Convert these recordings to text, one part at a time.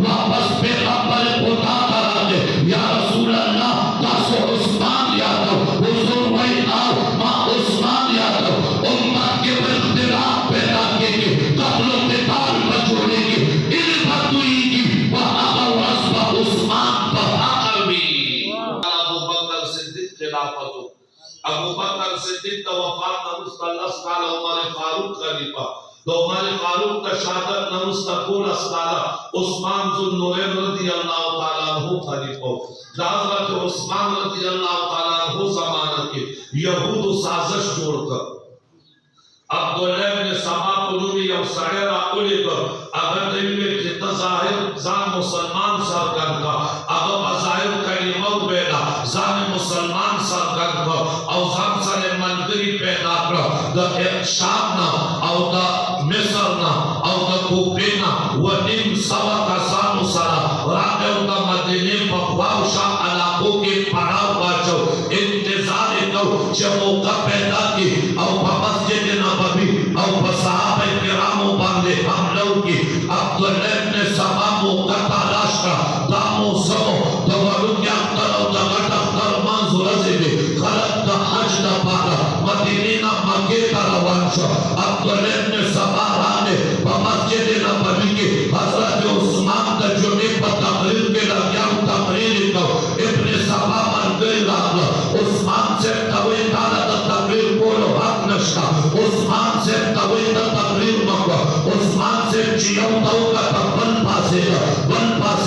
واپس پیغمبر خدا کراتے یا رسول اللہ تاسو عثمان یادو حضور وی آو ما عثمان یادو امت کے اختلاف پیدا کے قتل و قتال بچوڑے کی علمت ہوئی کی وہاں رسم عثمان بحقوی ابو بکر صدیق خلافت ہو ابو بکر صدیق کا وفات نمست اللہ سکالا عمر فاروق خلیفہ تو عمر فاروق کا شہادت نمست کول اسکالا عثمان ذو نورین رضی اللہ تعالیٰ عنہ خلیفہ حضرت عثمان رضی اللہ تعالیٰ عنہ زمانہ کے یہود و سازش جوڑ کر عبداللہ بن سبا قلوبی یو سڑے راکولی کر اگر دیوے کتا ظاہر زان مسلمان سرکن کا اگر بظاہر کلمہ بینا زان مسلمان سرکن کا او زان سر منگری پیدا کر دا شام نا او دا مصر نا او دا کوپینا و نیم سوا کسانو سرا راتے او دا مدینے پکواو شاہ علاقوں کے پڑاو باچو انتظار کو چھ موقع پیدا کی او پا مسجد نبوی او پا صحابہ کرامو باندے حملوں کی عبداللہ ابن سبا موقع تالاش کا دامو سمو دورو کیا اختر دا غٹ اختر منظور ازیدے خلق دا حج دا پارا مدینینا مکے کا روان شو عبداللہ ابن سبا رانے پا مسجد نبوی کی حضرت عثمان دا جمعے پا تقریر کے لگیاں تقریر کو ابن سبا من گئی راگا عثمان سے توی تالا دا تقریر بولو حق نشتا عثمان سے توی دا تقریر مکو عثمان سے چیوں دو کا تقبل پاسے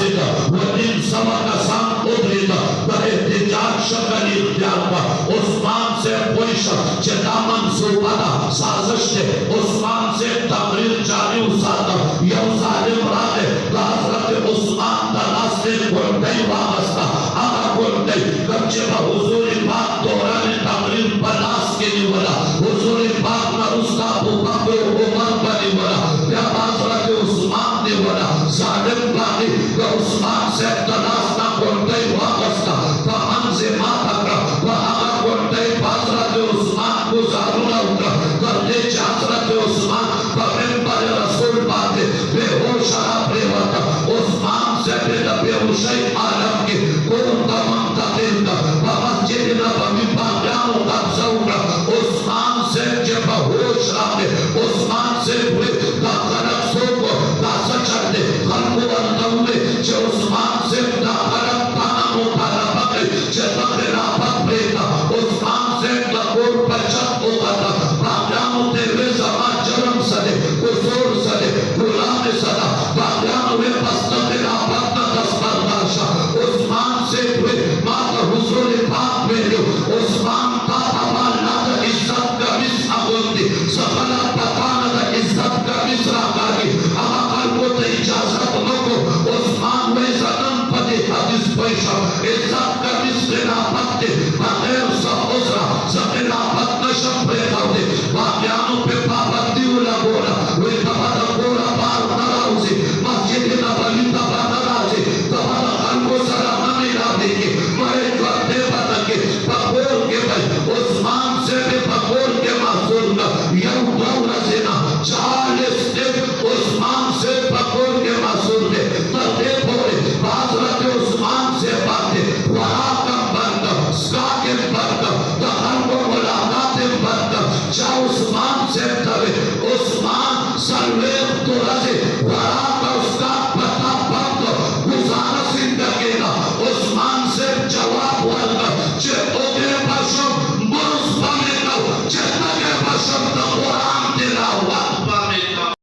دا ودین سوا کا سام ادھری دا دا احتجاج شکل اختیار کا عثمان سے پوشا چتا منصوبہ دا سازش دے عثمان سے تقریر جاری اسادا یو ظالم راگے دا حضرت عثمان دا راستے گھنٹے وابستا آگا گھنٹے کچھے با حضور پاک دوران تقریر بناس کے لیولا حضور پاک نا اس کا بکر عمر بنی ولا یا حضرت عثمان نے ولا ظالم باقی کہ عثمان سے